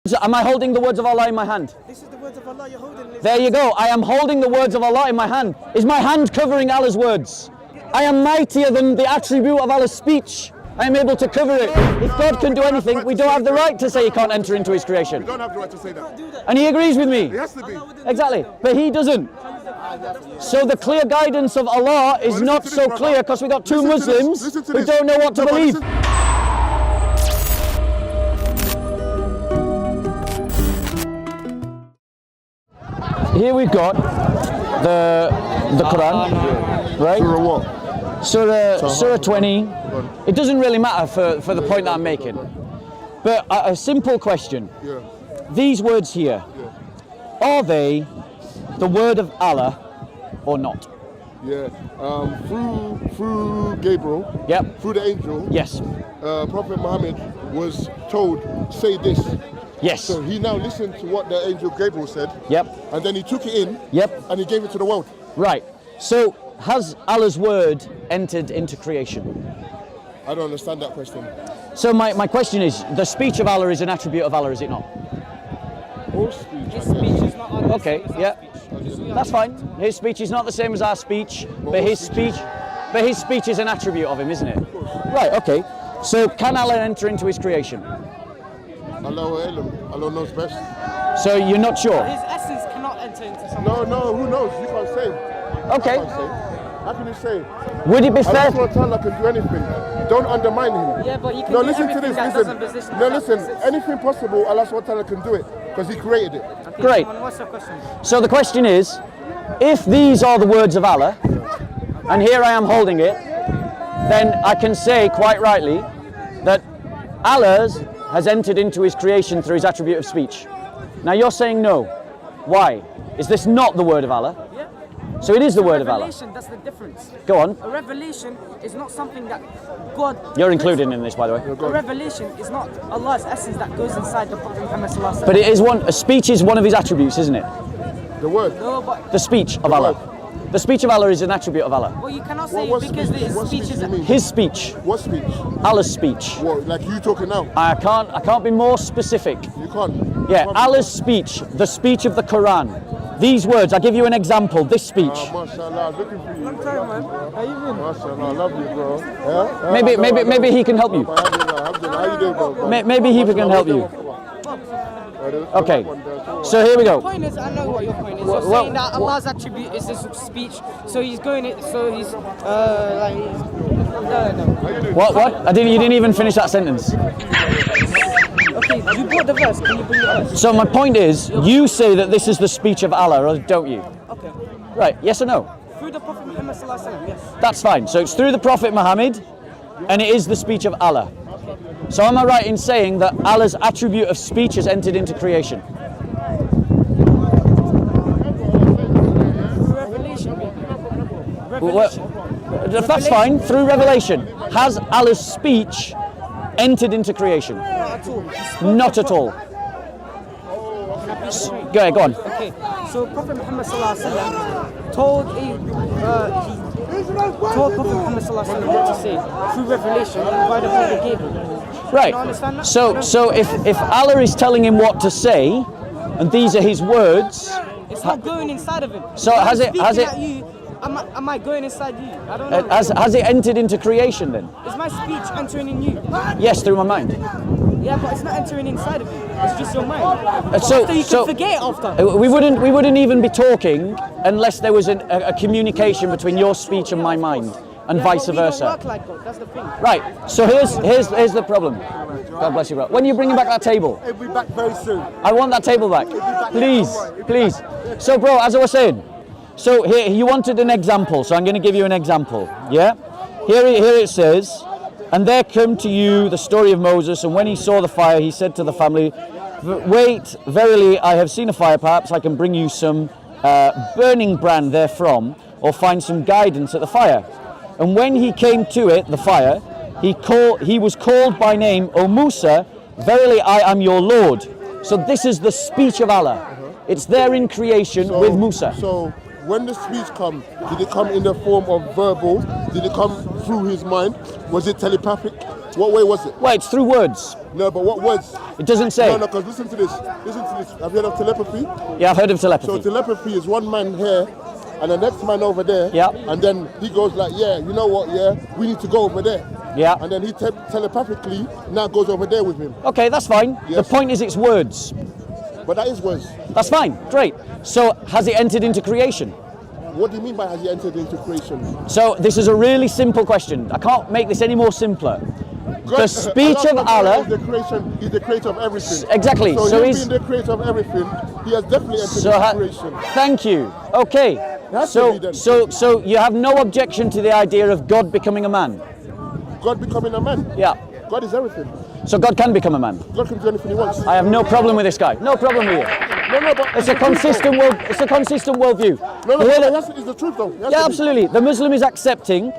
So am I holding the words of Allah in my hand? This is the words of Allah you're holding. There you go. I am holding the words of Allah in my hand. Is my hand covering Allah's words? I am mightier than the attribute of Allah's speech. I am able to cover it. If God can do anything, we don't have the right to say He can't enter into His creation. We don't have the right to say that. And He agrees with me. It has to be. Exactly. But He doesn't. So the clear guidance of Allah is not so clear because we got two Muslims who don't know what to believe. Here we've got the Qur'an, right? Surah what? Surah 20. It doesn't really matter for the point that I'm making. But a simple question. Yeah. These words here, are they the word of Allah or not? Yeah. Through Gabriel. Yep. Through the angel. Yes. Prophet Muhammad was told, say this. Yes. So he now listened to what the angel Gabriel said. Yep. And then he took it in. Yep. And he gave it to the world. Right. So has Allah's word entered into creation? I don't understand that question. So my question is, the speech of Allah is an attribute of Allah, is it not? All speech. His speech is not our Okay, yeah. That's fine. His speech is not the same as our speech, but his speech is an attribute of Him, isn't it? Right, okay. So can Allah enter into His creation? Allah knows best. So you're not sure? His essence cannot enter into something. No, who knows? You can't say. Okay. You can't say. How can you say? Would it be fair? Allah SWT can do anything. Don't undermine Him. Yeah, but He can No, do listen to everything this. that Listen. doesn't position. No, listen. Anything possible, Allah SWT can do it because He created it. Okay, Great. What's your question? So the question is, if these are the words of Allah, and here I am holding it, then I can say quite rightly that Allah has entered into His creation through His attribute of speech. Now you're saying no. Why? Is this not the word of Allah? Yeah. So it is the word of Allah. Revelation, that's the difference. Go on. A revelation is not something that God... You're included in this, by the way. A revelation is not Allah's essence that goes inside the Prophet Muhammad sallallahu alaihi wasallam. But it is one. A speech is one of His attributes, isn't it? The word. No, but... The speech of Allah. The speech of Allah is an attribute of Allah. Well, you cannot say What because speech? his What speech speech is... do you mean? His speech. What speech? Allah's speech. What? Like you talking now? I can't be more specific. You can't. Yeah, You can't. Allah's speech, the speech of the Quran. These words, I'll give you an example, this speech. MashaAllah, looking for you. Long time, man. How you been? MashaAllah, I love you, bro. Yeah? Maybe he can help you. Alhamdulillah. How you doing, bro? Maybe he can help you. Okay, so here we The go. point is, I know what your point is. Well, You're saying that Allah's attribute is His speech, so He's going it, so He's, no. What? You didn't even finish that sentence. Okay, you brought the verse, can you bring the verse? So my point is, you say that this is the speech of Allah, or don't you? Okay. Right, yes or no? Through the Prophet Muhammad sallallahu alaihi wasallam, yes. That's fine. So it's through the Prophet Muhammad, and it is the speech of Allah. So am I right in saying that Allah's attribute of speech has entered into creation? Through revelation, maybe. Revelation. That's fine, through revelation. Has Allah's speech entered into creation? Not at all. Not at all. Go ahead, go on. Okay, so Prophet Muhammad sallallahu alaihi wasallam told Prophet Muhammad sallallahu alaihi wasallam what to say through revelation by the Prophet Gabriel. Right. You understand that? So if Allah is telling him what to say, and these are His words, It's not going inside of him. So When has I'm it- speaking has it- at you, am I going inside you? I don't know. has it entered into creation then? Is my speech entering in you? Yes, through my mind. Yeah, but it's not entering inside of you. It's just your mind. But so- after you so- can forget it after. We wouldn't even be talking unless there was a communication between your speech and my mind, and Yeah, vice but we don't versa. work like God. That's the thing. Right. So here's the problem. God bless you, bro. When are you bringing back that table? It'll be back very soon. I want that table back. Please. So, bro, as I was saying, so here you wanted an example, so I'm going to give you an example. Yeah. Here it says, and there come to you the story of Moses, and when he saw the fire, he said to the family, "Wait, verily, I have seen a fire. Perhaps I can bring you some burning brand therefrom, or find some guidance at the fire." And when he came to it, the fire, he was called by name, "O Musa, verily I am your Lord." So this is the speech of Allah. It's there in creation with Musa. So when the speech come, did it come in the form of verbal? Did it come through his mind? Was it telepathic? What way was it? Well, it's through words. No, but what words? It doesn't say. No, because listen to this. Listen to this. Have you heard of telepathy? Yeah, I've heard of telepathy. So telepathy is one man here and the next man over there. Yeah. And then he goes like, yeah, you know what, yeah, we need to go over there. Yeah. And then he telepathically now goes over there with him. Okay, that's fine. Yes. The point is it's words. But that is words. That's fine, great. So has it entered into creation? What do you mean by has he entered into creation? So this is a really simple question. I can't make this any more simpler. The God- speech of Is Allah, the creation, he's the creator of everything. exactly. So, So he's he's being the creator of everything. He has definitely entered so into creation. thank you. Okay. Has to be So then. so you have no objection to the idea of God becoming a man? God becoming a man. Yeah. God is everything. So God can become a man. God can do anything he wants. I have no problem with this guy. No problem with it. No, but It's a consistent world. It's a consistent worldview. No, The way that- it's the truth though. It has yeah, to be. absolutely. The Muslim is accepting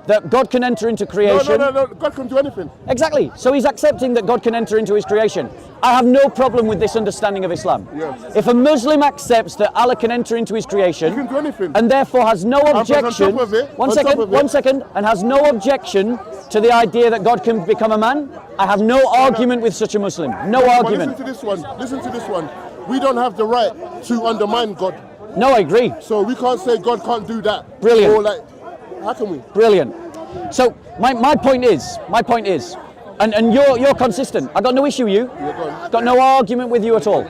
that God can enter into creation. No. God can do anything. Exactly. So he's accepting that God can enter into his creation. I have no problem with this understanding of Islam. Yes. If a Muslim accepts that Allah can enter into his creation, He can do anything. and therefore has no plus on objection, top of it- one on top second, of it- one second, and has no objection to the idea that God can become a man, I have no argument with such a Muslim. No But argument. listen to this one. Listen to this one. We don't have the right to undermine God. No, I agree. So we can't say God can't do that. Brilliant. Or like, how can we? Brilliant. So my point is, and you're consistent. I got no issue with you. Got no argument with you at all.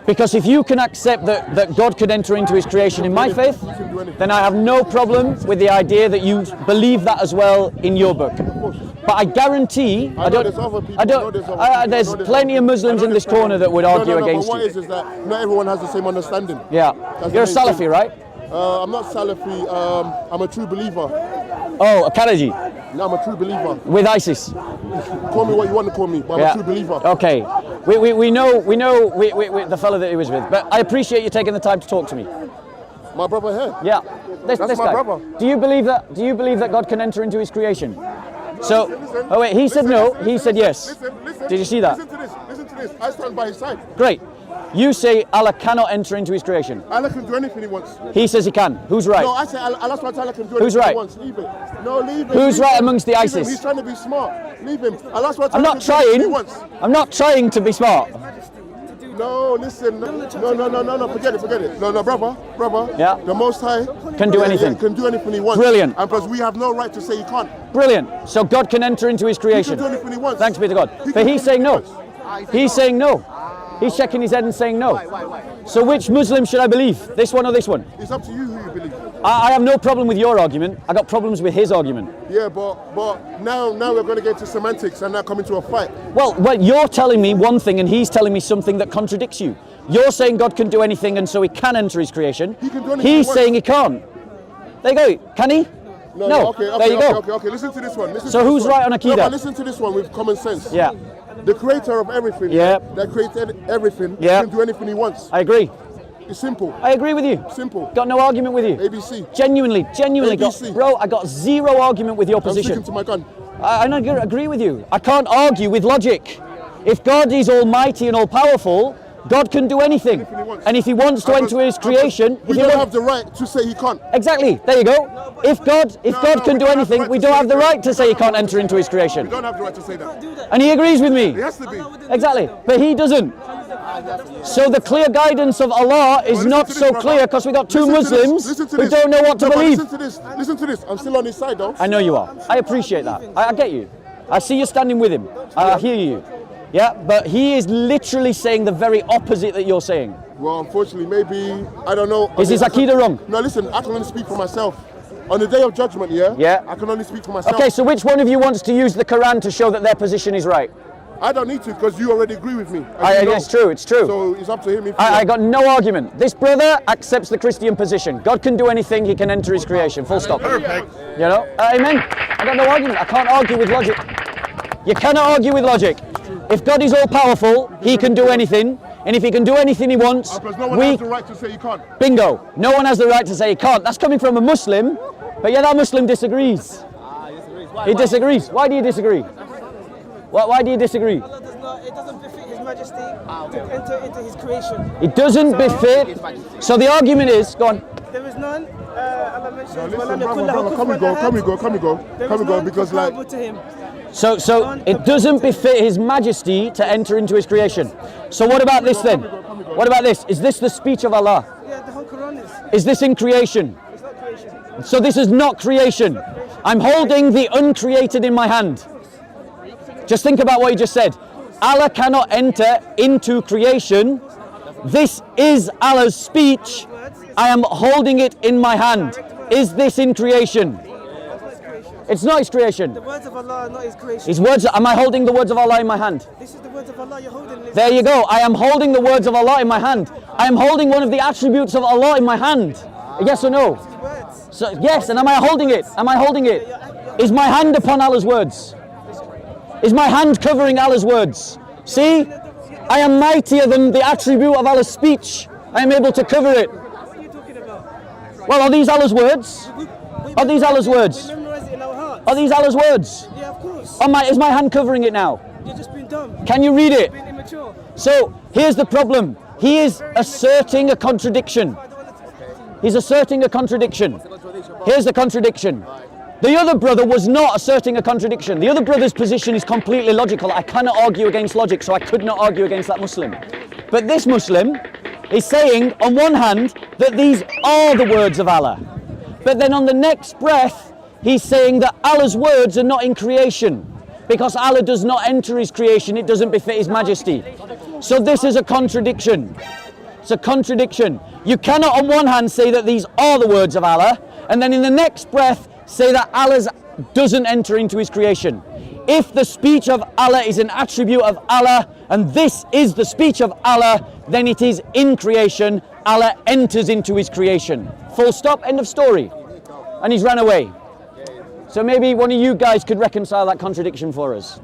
Because if you can accept that God could enter into his creation in my faith, then I have no problem with the idea that you believe that as well in your book. But I guarantee, I know there's other people, there's plenty of Muslims in this corner that would argue against but what you. is that not everyone has the same understanding. Yeah. That's You're a the main Salafi, thing. right? I'm not Salafi, I'm a true believer. Oh, a Karaji No, I'm a true believer. with ISIS. Call me what you want to call me, but I'm a true believer. Okay. We know the fellow that he was with, but I appreciate you taking the time to talk to me. My brother here. Yeah. This That's my guy. brother. Do you believe that God can enter into his creation? So, Listen, oh wait, he said no, listen, he said yes. Listen, Did you see that? Listen to this. I stand by his side. Great. You say Allah cannot enter into his creation. Allah can do anything he wants. He says he can. Who's right? No, I say Allah SWT can do anything Who's right? he wants. Leave it. No, leave him. Who's leave right him. amongst the Leave ISIS? him. He's trying to be smart. Leave him. Allah SWT I'm not can do anything he trying. wants. I'm not trying to be smart. No, listen. No. Forget it. No, brother. Yeah. The Most High Can do anything. Can do anything he wants. Brilliant. And plus, we have no right to say he can't. Brilliant. So God can enter into his He creation. can do anything he wants. Thanks be to God. He But can he's do saying no. anything he wants. He's saying no. He's shaking his head and saying no. So which Muslim should I believe? This one or this one? It's up to you who you believe. I have no problem with your argument. I got problems with his argument. Yeah, but now we're going to get into semantics and now come into a fight. Well, you're telling me one thing and he's telling me something that contradicts you. You're saying God can do anything and so he can enter his creation. He can do anything He's he saying he can't. There you go. Can he? No. Okay, there you go. Okay. Listen to this one. So who's right on Akida? No, but listen to this one with common sense. Yeah. The creator of everything. Yeah. That created everything. Yeah. Can do anything he wants. I agree. It's simple. I agree with you. Simple. Got no argument with you. ABC. Genuinely ABC. Bro, I got zero argument with your I'm position. sticking to my gun. I agree with you. I can't argue with logic. If God is almighty and all powerful, God can do anything. Anything he wants. And if he wants to enter his creation, We if he don't wa- have the right to say he can't. exactly, there you go. If God No, can we do don't have the anything, right we to don't say have the that. right to say he can't enter into his We creation. don't have the right to say that. And he agrees with me. It has to be. Exactly, but he doesn't. So the clear guidance of Allah is Listen not to so this, brother. clear because we got two Listen to this, Muslims listen to who this. don't know what to No, but believe. Listen to this. I'm still on his side though. I know you are. I appreciate that. I get you. I see you standing with him. I hear you. Yeah, but he is literally saying the very opposite that you're saying. Well, unfortunately, maybe, I don't know. Is his Akida wrong? No, listen, I can only speak for myself. On the day of judgment, Yeah. I can only speak for myself. Okay, so which one of you wants to use the Quran to show that their position is right? I don't need to because you already agree with me. And you know. It's true, it's true. So it's up to him. If I got no argument. This brother accepts the Christian position. God can do anything, he can enter his creation, full stop. Perfect. You know? Amen. I got no argument. I can't argue with logic. You cannot argue with logic. If God is all powerful, he can do anything. And if he can do anything he wants, Because no one has the right to say you can't. bingo. No one has the right to say he can't. That's coming from a Muslim, but yeah, that Muslim disagrees. He disagrees. Why do you disagree? Why do you disagree? Allah does not, it doesn't befit His Majesty to enter into His creation. It doesn't befit. So the argument is, go on. There is none. Allah mentions, Now listen, "Walam brother, yakun lahu come we kufuwan go, ahad." come we go, come we go, There come is we go, none because like, comparable to him. So it doesn't befit His Majesty to enter into His creation. So what about this then? What about this? Is this the speech of Allah? Yeah, the whole Quran is. Is this in creation? It's not creation. So this is not creation. I'm holding the uncreated in my hand. Just think about what you just said. Allah cannot enter into creation. This is Allah's speech. I am holding it in my hand. Is this in creation? It's not His creation. The words of Allah are not His creation. His words. Am I holding the words of Allah in my hand? This is the words of Allah you're holding. There you go. I am holding the words of Allah in my hand. I am holding one of the attributes of Allah in my hand. Yes or no? His words. So, yes, and am I holding it? Am I holding it? Is my hand upon Allah's words? Is my hand covering Allah's words? See? I am mightier than the attribute of Allah's speech. I am able to cover it. What are you talking about? Well, are these Allah's words? Are these Allah's words? We memorize it in our hearts. Are these Allah's words? Yeah, of course. Is my hand covering it now? You're just being dumb. Can you read it? Being immature. So here's the problem. He is asserting a contradiction. He's asserting a contradiction. Here's the contradiction. The other brother was not asserting a contradiction. The other brother's position is completely logical. I cannot argue against logic, so I could not argue against that Muslim. But this Muslim is saying, on one hand, that these are the words of Allah. But then on the next breath, he's saying that Allah's words are not in creation. Because Allah does not enter His creation, it doesn't befit His Majesty. So this is a contradiction. It's a contradiction. You cannot on one hand say that these are the words of Allah, and then in the next breath say that Allah doesn't enter into His creation. If the speech of Allah is an attribute of Allah, and this is the speech of Allah, then it is in creation. Allah enters into His creation. Full stop, end of story. And He's ran away. So maybe one of you guys could reconcile that contradiction for us.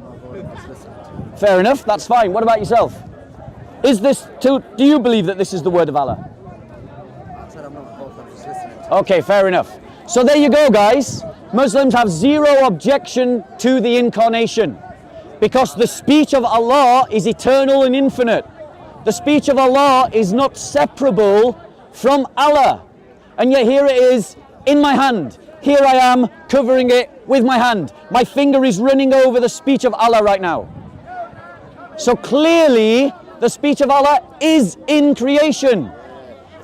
Fair enough, that's fine. What about yourself? Do you believe that this is the word of Allah? Okay, fair enough. So there you go, guys. Muslims have zero objection to the incarnation because the speech of Allah is eternal and infinite. The speech of Allah is not separable from Allah. And yet here it is in my hand. Here I am covering it with my hand. My finger is running over the speech of Allah right now. So clearly the speech of Allah is in creation.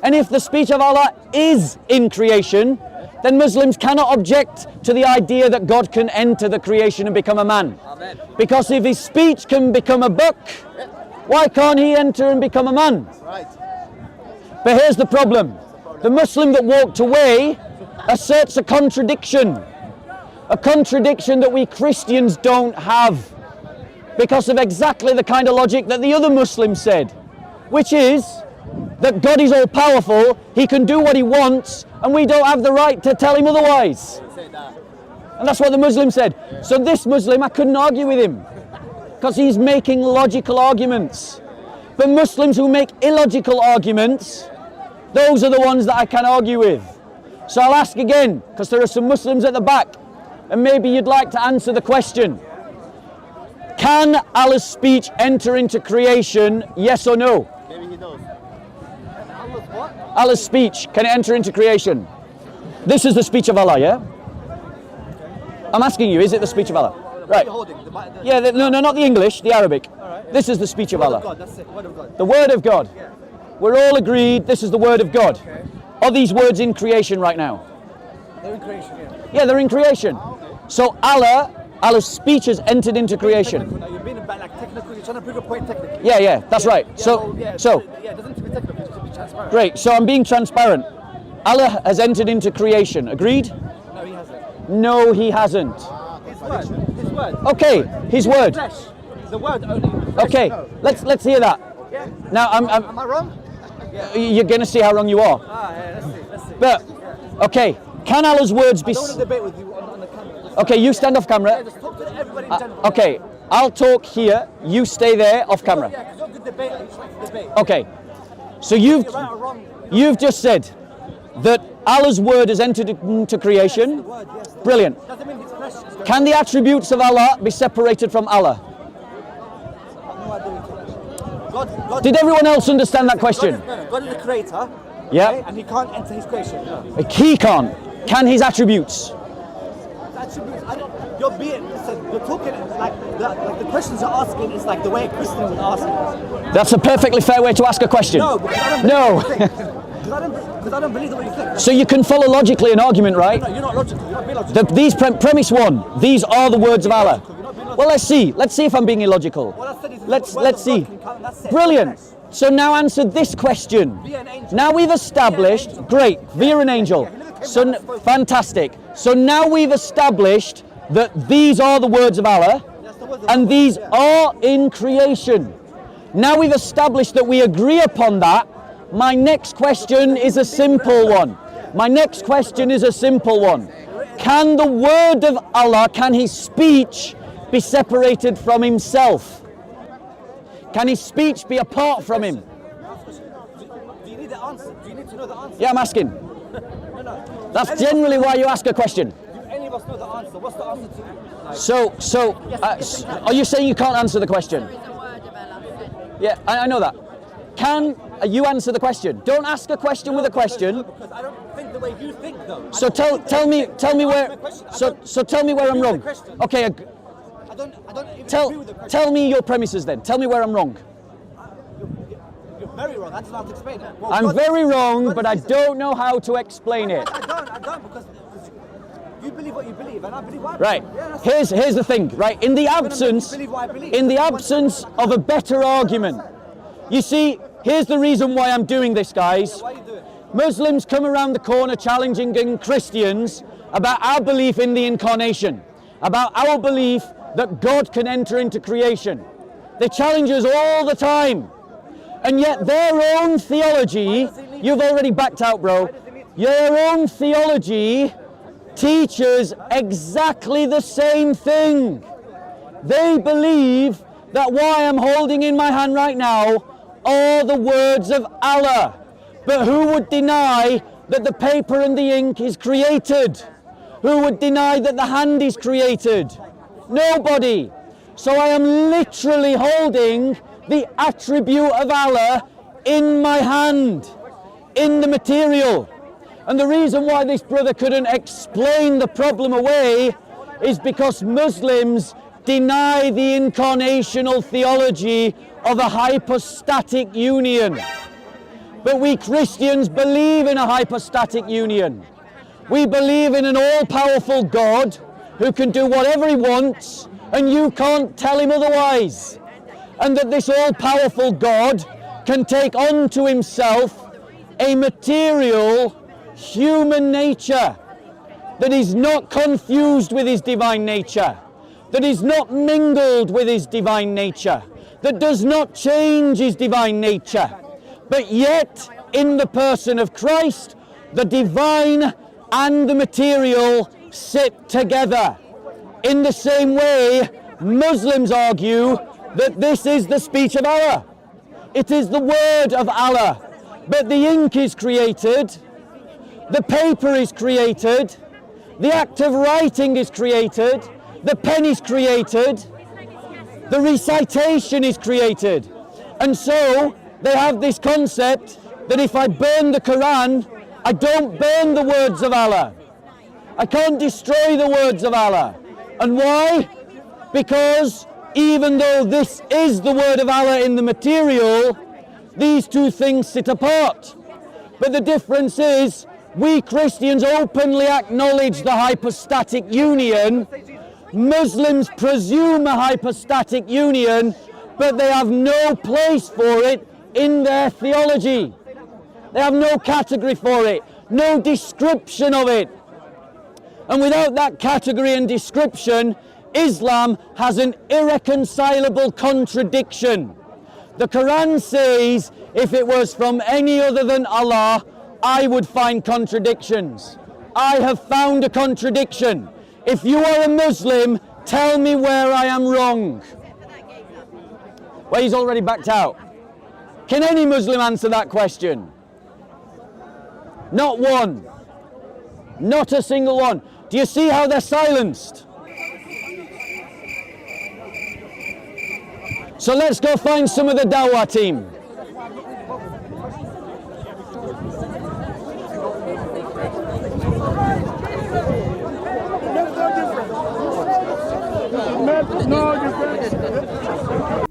And if the speech of Allah is in creation, then Muslims cannot object to the idea that God can enter the creation and become a man. Amen. Because if His speech can become a book, why can't He enter and become a man? Right. But here's the problem. The Muslim that walked away asserts a contradiction that we Christians don't have, because of exactly the kind of logic that the other Muslim said, which is that God is all powerful, He can do what He wants, and we don't have the right to tell Him otherwise. And that's what the Muslim said. So this Muslim, I couldn't argue with him, because he's making logical arguments. But Muslims who make illogical arguments, those are the ones that I can argue with. So I'll ask again, because there are some Muslims at the back, and maybe you'd like to answer the question. Can Allah's speech enter into creation, yes or no? Maybe he knows. Allah's speech, can it enter into creation? This is the speech of Allah, yeah? I'm asking you, is it the speech of Allah? Right. Yeah, no, not the English, the Arabic. This is the speech of Allah. The word of God. We're all agreed this is the word of God. Are these words in creation right now? They're in creation, yeah. Yeah, they're in creation. So Allah's speech has entered into creation. You're being like technical, you're trying to prove a point technically. Yeah, that's right. Yeah, So, it doesn't be technical, it should be transparent. great. So I'm being transparent. Allah has entered into creation. Agreed? No, he hasn't. No, He hasn't. His word. Okay, His word. Flesh. The word only. Flesh, Okay, no. let's hear that. Yeah. Now Am I wrong? you're going to see how wrong you are. Yeah, let's see. But okay, can Allah's words be? I don't want to debate with you on the camera. Okay, you stand off camera. Just talk to everybody in general. Okay, I'll talk here. You stay there off camera. Yeah, because you're a good debater, you just like to debate. Okay, so You're right or wrong. you've just said that Allah's word has entered into creation. Brilliant. Doesn't mean his flesh is going Can the attributes of Allah be separated from Allah? God, Did everyone else understand that question? God is the creator. Yeah. Okay? And he can't enter his creation. He can't. Can his attributes? Attributes. You're being. Listen, you're talking like the questions you're asking is like the way a Christian would ask it. That's a perfectly fair way to ask a question. No, because I don't No. Because I don't believe the way you think. So you can follow logically an argument, right? No, you're not logical. You're not being logical. These premise one. These are the words of Allah. Well, let's see. Let's see if I'm being illogical. What I said is Let's see. Brilliant. So now answer this question. Be an angel. Now we've established, great, via an angel. So fantastic. So now we've established that these are the words of Allah, and these are in creation. Now we've established that we agree upon that. My next question is a simple one. Can the word of Allah, can his speech be separated from himself? Can his speech be apart from him? Do you need the answer? Do you need to know the answer? Yeah, I'm asking. That's generally why you ask a question. Do any of us know the answer? What's the answer to you? So, are you saying you can't answer the question? Yeah, I know that. Can you answer the question? Don't ask a question with a question. Because I don't think the way you think, though. So tell me where. So tell me where I'm wrong. Okay. I don't even agree with the question. Tell me your premises then. Tell me where I'm wrong. You're very wrong. I don't know how to explain it. Well, I'm God- very wrong, God but I is- don't know how to explain it. I don't because you believe what you believe, and I believe what I Right. believe. Yeah, that's Here's the thing. Right. In the absence believe what I believe. in the absence of a better argument, you see. Here's the reason why I'm doing this, guys. why you do it. Muslims come around the corner challenging Christians about our belief in the incarnation, about our belief that God can enter into creation. They challenge us all the time. And yet their own theology, you've already backed out, bro. Your own theology teaches exactly the same thing. They believe that what I am holding in my hand right now are the words of Allah. But who would deny that the paper and the ink is created? Who would deny that the hand is created? Nobody. So I am literally holding the attribute of Allah in my hand, in the material. And the reason why this brother couldn't explain the problem away is because Muslims deny the incarnational theology of a hypostatic union. But we Christians believe in a hypostatic union. We believe in an all-powerful God who can do whatever he wants and you can't tell him otherwise. And that this all-powerful God can take onto himself a material human nature that is not confused with his divine nature, that is not mingled with his divine nature, that does not change his divine nature. But yet, in the person of Christ, the divine and the material sit together. In the same way, Muslims argue that this is the speech of Allah. It is the word of Allah. But the ink is created, the paper is created, the act of writing is created, the pen is created, the recitation is created. And so they have this concept that if I burn the Qur'an, I don't burn the words of Allah. I can't destroy the words of Allah. And why? Because even though this is the word of Allah in the material, these two things sit apart. But the difference is, we Christians openly acknowledge the hypostatic union. Muslims presume a hypostatic union, but they have no place for it in their theology. They have no category for it, no description of it. And without that category and description, Islam has an irreconcilable contradiction. The Quran says, if it was from any other than Allah, I would find contradictions. I have found a contradiction. If you are a Muslim, tell me where I am wrong. Well, he's already backed out. Can any Muslim answer that question? Not one. Not a single one. Do you see how they're silenced? So let's go find some of the Dawah team. No, you can't.